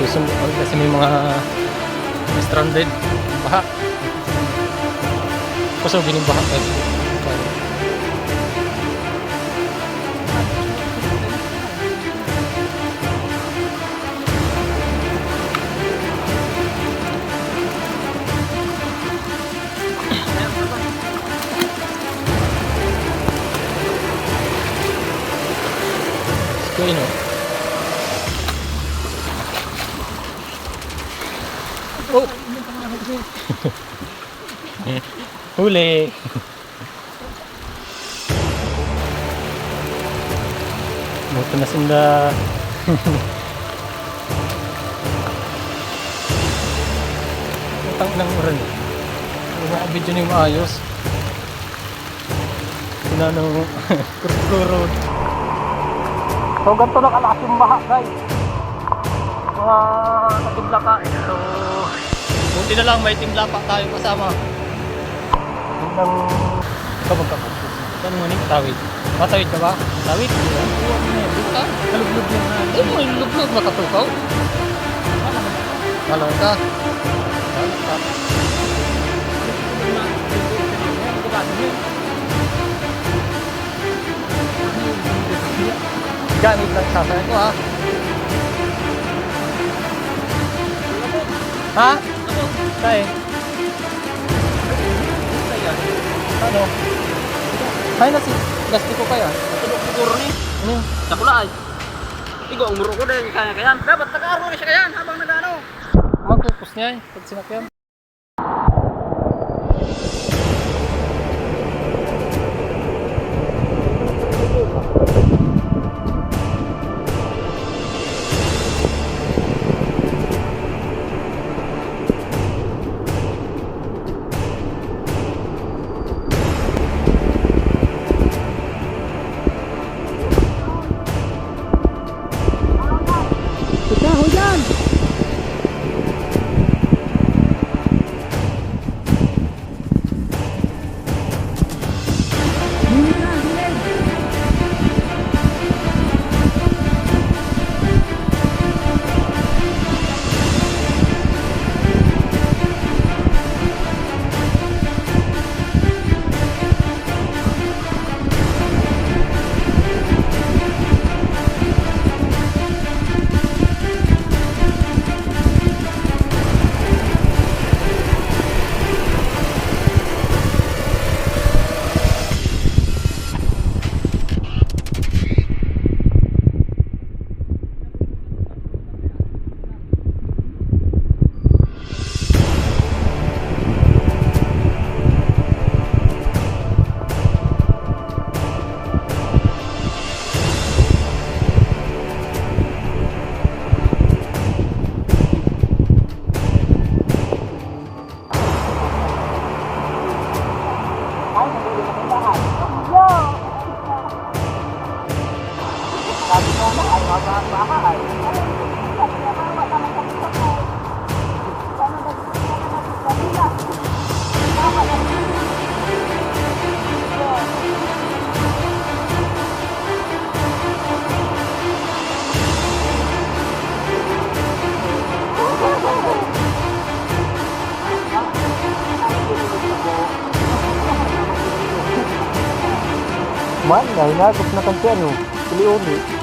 susunod kasi may mga stranded baha. Kusogin yung baha guys. Ito yun, oh. Oh! Huli! Buto na sinda. Utang ng uran. Mga video niyo maayos. Tinanong kurkurod. So ganito na kalakas yung baha guys. Mga katibla ka. So buti na lang may timlapa tayo kasama. Yung nang kabagkabag. Saan mo ni tawid? Matawid ka ba? Tawid? Buka? Kalublog yung na. Mo yung lublog makatukaw? Alam ka? Alam ka? Gamit lang sasakyan ko ha. Ha? Kaya? Ano? Kaya na si gasto ko kaya? Tulog siguro ni. Ano? Sa pula ay. Igo ang muro ko din kaya kayan. Dapat nag-aaro na siya kayan habang nag-ano. Magpupus niya eh pag sinakyan. Hujan! Man, nahinagot na kan ano, pili uli.